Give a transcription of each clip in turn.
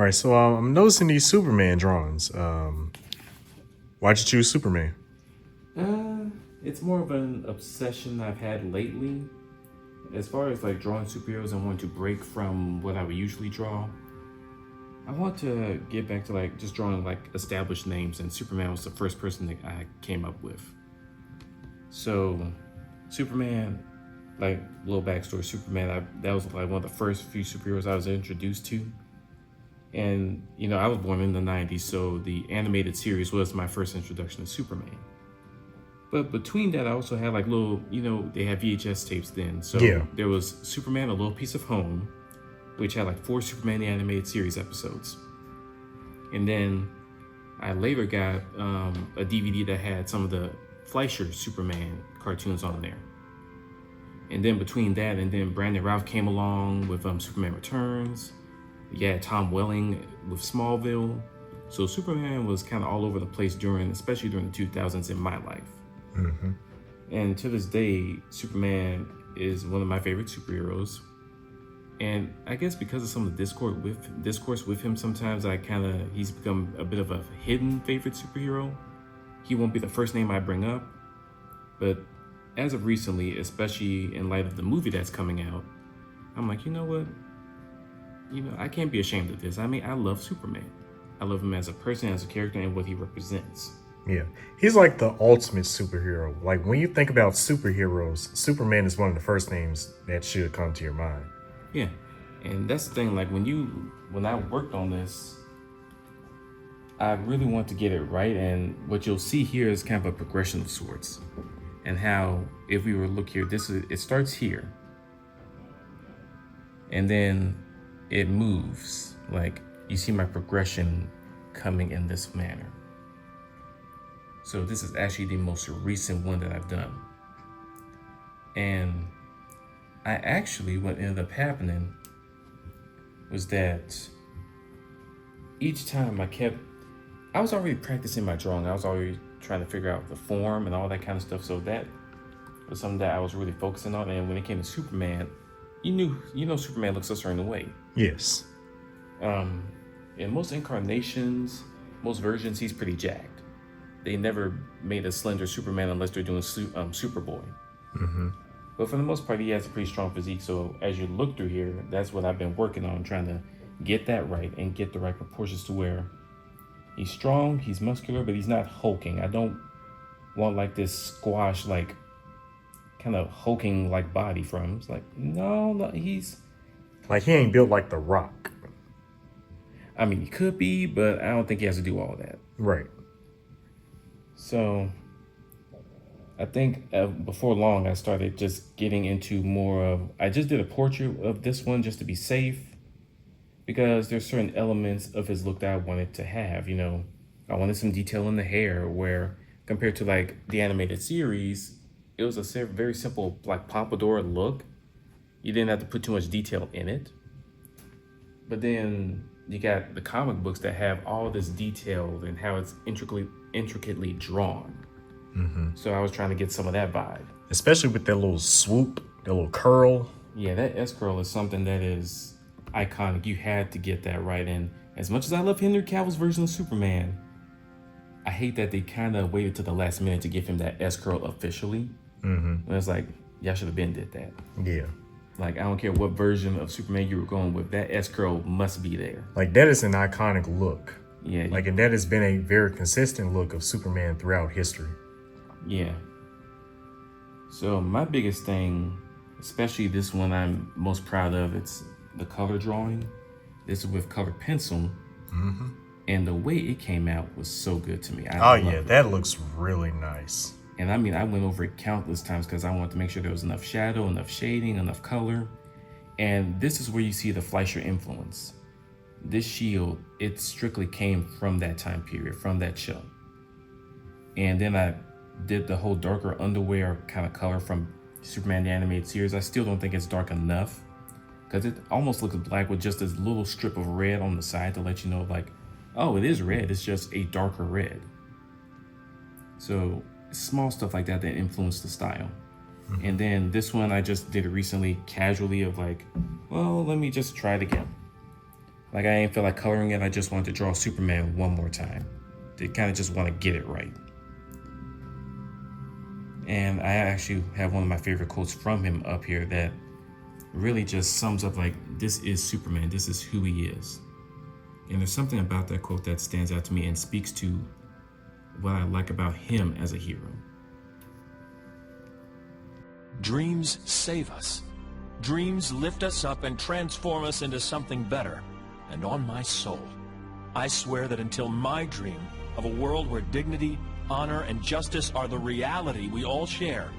All right, so I'm noticing these Superman drawings. Why'd you choose Superman? It's more of an obsession I've had lately. As far as like drawing superheroes, I want to break from what I would usually draw. I want to get back to like just drawing like established names, and Superman was the first person that I came up with. So, Superman, like little backstory, that was like one of the first few superheroes I was introduced to. And I was born in the '90s, so the animated series was my first introduction to Superman. But between that, I also had like little, they had VHS tapes then. Yeah. So there was Superman: A Little Piece of Home, which had like 4 Superman the animated series episodes. And then I later got a DVD that had some of the Fleischer Superman cartoons on there. And then between that and then Brandon Routh came along with Superman Returns. You had Tom Welling with Smallville. So Superman was kind of all over the place especially during the 2000s in my life. Mm-hmm. And to this day, Superman is one of my favorite superheroes. And I guess because of some of the discourse with him, sometimes he's become a bit of a hidden favorite superhero. He won't be the first name I bring up, but as of recently, especially in light of the movie that's coming out, I'm like, you know what? I can't be ashamed of this. I mean, I love Superman. I love him as a person, as a character, and what he represents. Yeah. He's like the ultimate superhero. Like when you think about superheroes, Superman is one of the first names that should come to your mind. Yeah. And that's the thing, like when I worked on this, I really want to get it right. And what you'll see here is kind of a progression of sorts. And how, if we were to look here, it starts here. And then it moves. Like you see my progression coming in this manner. So this is actually the most recent one that I've done. And what ended up happening was that each time I was already practicing my drawing. I was already trying to figure out the form and all that kind of stuff. So that was something that I was really focusing on. And when it came to Superman, Superman looks a certain way. Yes. In most incarnations, most versions, he's pretty jacked. They never made a slender Superman unless they're doing Superboy. Mm-hmm. But for the most part, he has a pretty strong physique. So as you look through here, that's what I've been working on, trying to get that right and get the right proportions to where he's strong, he's muscular, but he's not hulking. I don't want like this squash, like kind of hulking like body from him. It's like, no, he's... Like he ain't built like The Rock. I mean, he could be, but I don't think he has to do all that. Right. So I think before long, I started just getting into I just did a portrait of this one just to be safe, because there's certain elements of his look that I wanted to have. I wanted some detail in the hair, where compared to like the animated series, it was a very simple like pompadour look. You didn't have to put too much detail in it. But then you got the comic books that have all this detail and how it's intricately drawn. Mm-hmm. So I was trying to get some of that vibe. Especially with that little swoop, that little curl. Yeah, that S-curl is something that is iconic. You had to get that right. And as much as I love Henry Cavill's version of Superman, I hate that they kind of waited to the last minute to give him that S-curl officially. Mm-hmm. And it's like, y'all should have been did that. Yeah. Like, I don't care what version of Superman you were going with, that S-curl must be there. Like, that is an iconic look. Yeah. Like, and that has been a very consistent look of Superman throughout history. Yeah. So my biggest thing, especially this one I'm most proud of, it's the color drawing. This is with colored pencil. Mm-hmm. And the way it came out was so good to me. That looks really nice. And I mean, I went over it countless times because I wanted to make sure there was enough shadow, enough shading, enough color. And this is where you see the Fleischer influence. This shield, it strictly came from that time period, from that show. And then I did the whole darker underwear kind of color from Superman the animated series. I still don't think it's dark enough, because it almost looks black with just this little strip of red on the side to let you know, like, oh, it is red. It's just a darker red. So small stuff like that influenced the style. Mm-hmm. And then this one, I just did it recently, casually, of like, well, let me just try it again. Like, I ain't feel like coloring it. I just wanted to draw Superman one more time. They kind of just want to get it right. And I actually have one of my favorite quotes from him up here that really just sums up, like, this is Superman. This is who he is. And there's something about that quote that stands out to me and speaks to what I like about him as a hero. Dreams save us. Dreams lift us up and transform us into something better. And on my soul, I swear that until my dream of a world where dignity, honor, and justice are the reality we all share,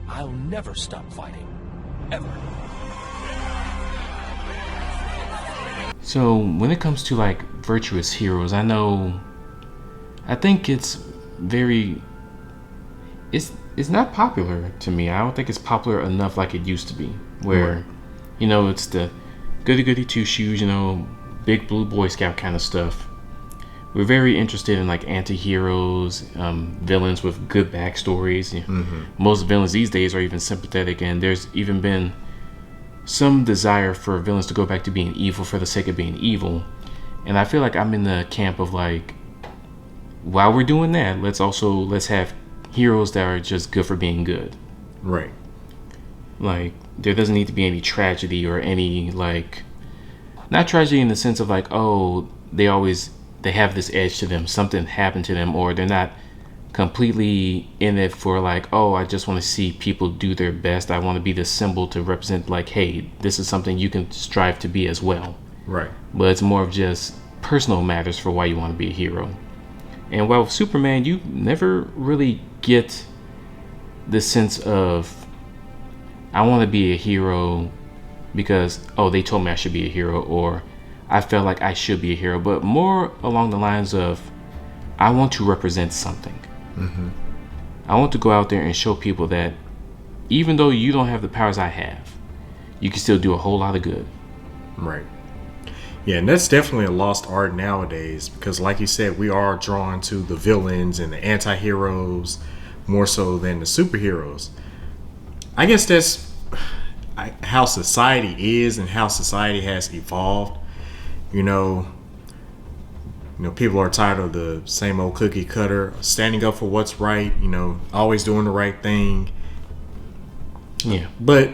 I'll never stop fighting. Ever. So when it comes to like virtuous heroes, I think it's not popular to me. I don't think it's popular enough like it used to be, where, it's the goody two shoes, big blue Boy Scout kind of stuff. We're very interested in like anti-heroes, villains with good backstories. Most villains these days are even sympathetic, and there's even been some desire for villains to go back to being evil for the sake of being evil. And I feel like I'm in the camp of like, while we're doing that, let's have heroes that are just good for being good. Right. Like, there doesn't need to be any tragedy or any, like, not tragedy in the sense of like, oh, they have this edge to them, something happened to them, or they're not completely in it for like, oh, I just want to see people do their best. I want to be the symbol to represent like, hey, this is something you can strive to be as well. Right. But it's more of just personal matters for why you want to be a hero. And while with Superman, you never really get the sense of, I want to be a hero because, oh, they told me I should be a hero, or I felt like I should be a hero, but more along the lines of, I want to represent something. I want to go out there and show people that even though you don't have the powers I have, you can still do a whole lot of good. Right. Yeah, and that's definitely a lost art nowadays, because like you said, we are drawn to the villains and the anti-heroes more so than the superheroes. I guess that's how society is and how society has evolved. People are tired of the same old cookie cutter, standing up for what's right, always doing the right thing. Yeah. But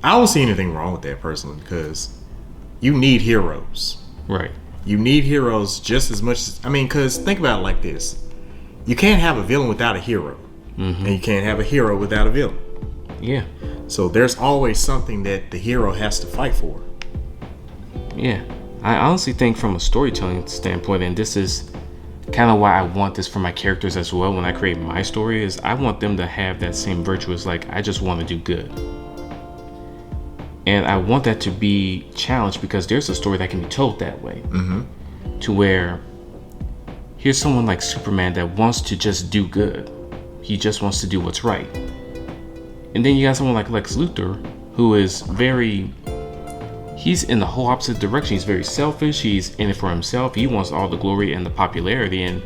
I don't see anything wrong with that personally, because you need heroes. Right. You need heroes just as much as, because think about it like this. You can't have a villain without a hero. And you can't have a hero without a villain. Yeah. So there's always something that the hero has to fight for. Yeah. I honestly think from a storytelling standpoint, and this is kind of why I want this for my characters as well when I create my story, is I want them to have that same virtuous, like, I just want to do good. And I want that to be challenged, because there's a story that can be told that way. To where here's someone like Superman that wants to just do good. He just wants to do what's right. And then you got someone like Lex Luthor, who is he's in the whole opposite direction. He's very selfish. He's in it for himself. He wants all the glory and the popularity. And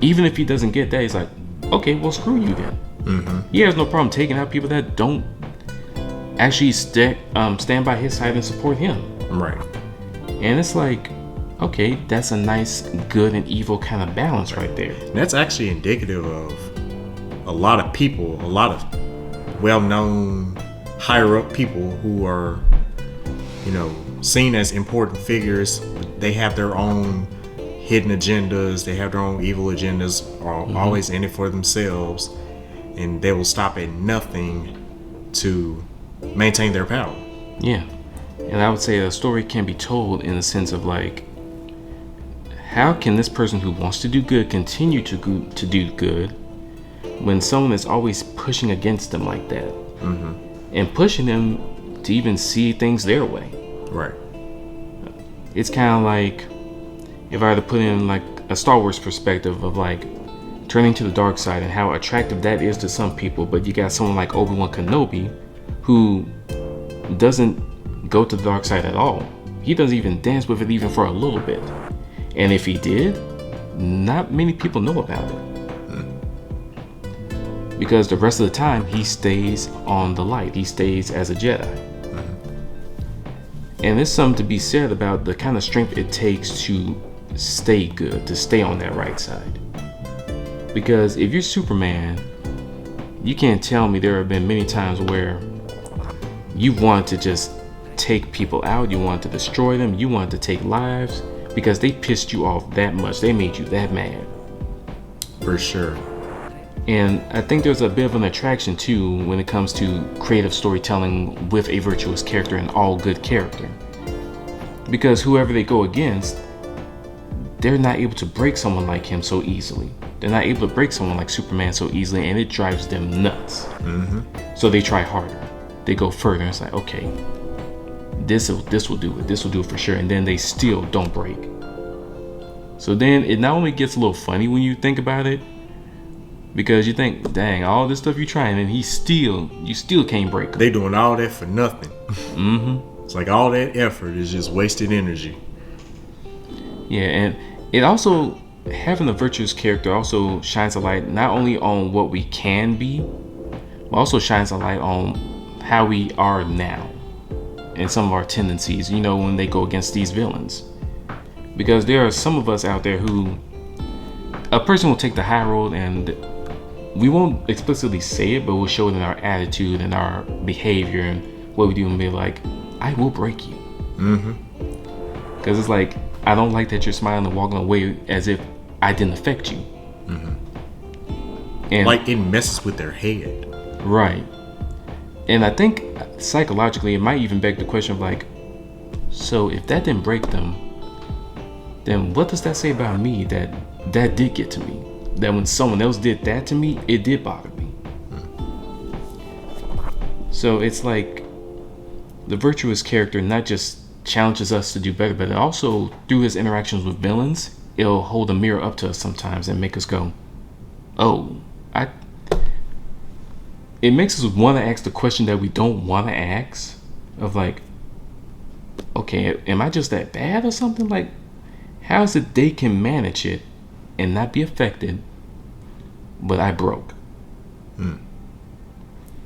even if he doesn't get that, he's like, okay, well, screw you then. He has no problem taking out people that don't actually stand by his side and support him. Right. And it's like, okay, that's a nice good and evil kind of balance right there. And that's actually indicative of a lot of people, a lot of well-known, higher-up people who are, seen as important figures. They have their own hidden agendas. They have their own evil agendas, are always in it for themselves. And they will stop at nothing to maintain their power. Yeah. And I would say a story can be told in the sense of like, how can this person who wants to do good continue to do good when someone is always pushing against them like that? And pushing them to even see things their way. Right. It's kind of like, if I were to put in like a Star Wars perspective of like turning to the dark side and how attractive that is to some people, but you got someone like Obi-Wan Kenobi who doesn't go to the dark side at all. He doesn't even dance with it even for a little bit. And if he did, not many people know about it. Because the rest of the time he stays on the light. He stays as a Jedi. And there's something to be said about the kind of strength it takes to stay good, to stay on that right side. Because if you're Superman, you can't tell me there have been many times where you want to just take people out, you want to destroy them, you want to take lives because they pissed you off that much, they made you that mad. For sure. And I think there's a bit of an attraction too when it comes to creative storytelling with a virtuous character, an all good character. Because whoever they go against, they're not able to break someone like him so easily. They're not able to break someone like Superman so easily, and it drives them nuts. So they try harder. They go further. And it's like, okay, this will do it. This will do it for sure. And then they still don't break. So then it not only gets a little funny when you think about it, because you think, dang, all this stuff you're trying, and you still can't break him. They doing all that for nothing. It's like all that effort is just wasted energy. Yeah, and it also, having a virtuous character also shines a light not only on what we can be, but also shines a light on how we are now and some of our tendencies, you know, when they go against these villains. Because there are some of us out there who, a person will take the high road and we won't explicitly say it, but we'll show it in our attitude and our behavior and what we do, and be like, I will break you. Because it's like, I don't like that you're smiling and walking away as if I didn't affect you. And like it messes with their head. Right. And I think psychologically it might even beg the question of like, so if that didn't break them, then what does that say about me that did get to me? That when someone else did that to me, it did bother me. So it's like the virtuous character not just challenges us to do better, but it also, through his interactions with villains, it'll hold a mirror up to us sometimes and make us go, oh, it makes us want to ask the question that we don't want to ask, of like, okay, am I just that bad or something? Like, how is it they can manage it and not be affected, but I broke? And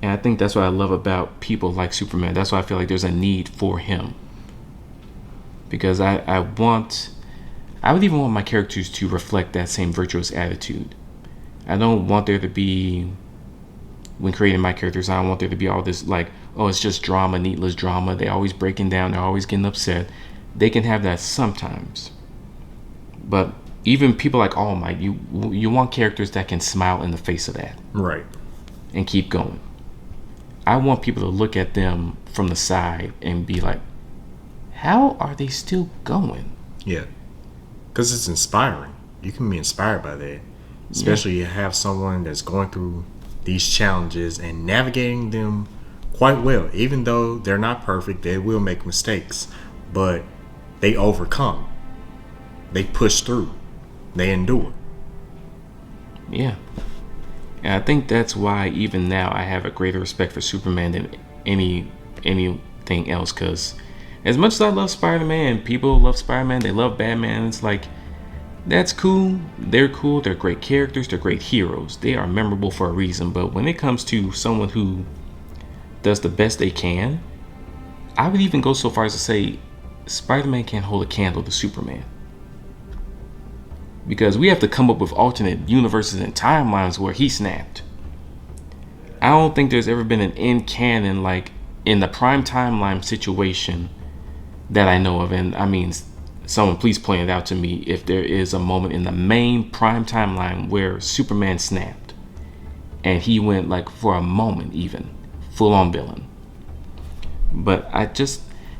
I think that's what I love about people like Superman. That's why I feel like there's a need for him. Because I would even want my characters to reflect that same virtuous attitude. I don't want there to be, when creating my characters, I don't want there to be all this like, oh, it's just drama, needless drama. They're always breaking down. They're always getting upset. They can have that sometimes. But even people like All Might, you want characters that can smile in the face of that. Right. And keep going. I want people to look at them from the side and be like, how are they still going? Yeah. Because it's inspiring. You can be inspired by that. Especially you have someone that's going through these challenges and navigating them quite well. Even though they're not perfect, they will make mistakes. But they overcome. They push through. They endure. Yeah. And I think that's why even now I have a greater respect for Superman than anything else. Because as much as I love Spider-Man, people love Spider-Man, they love Batman. It's like, that's cool. They're cool. They're great characters. They're great heroes. They are memorable for a reason. But when it comes to someone who does the best they can, I would even go so far as to say Spider-Man can't hold a candle to Superman. Because we have to come up with alternate universes and timelines where he snapped. I don't think there's ever been an in canon, like in the prime timeline situation that I know of. And I mean, someone please point it out to me if there is a moment in the main prime timeline where Superman snapped and he went like for a moment even full on villain. But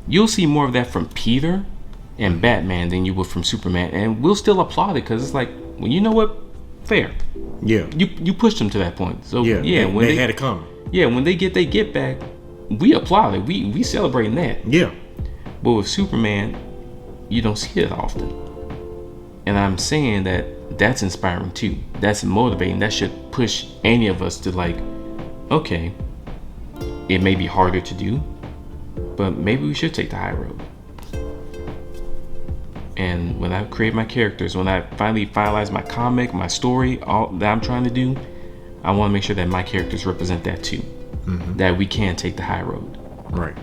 you'll see more of that from Peter and Batman than you would from Superman, and we'll still applaud it because it's like, well, you know what, fair. Yeah, you pushed them to that point. So when they had it coming. Yeah, when they get back, we applaud it. We celebrating that. Yeah, but with Superman, you don't see it often, and I'm saying that's inspiring too. That's motivating. That should push any of us to like, okay, it may be harder to do, but maybe we should take the high road. And when I create my characters, when I finally finalize my comic, my story, all that I'm trying to do, I want to make sure that my characters represent that too. That we can take the high road. Right.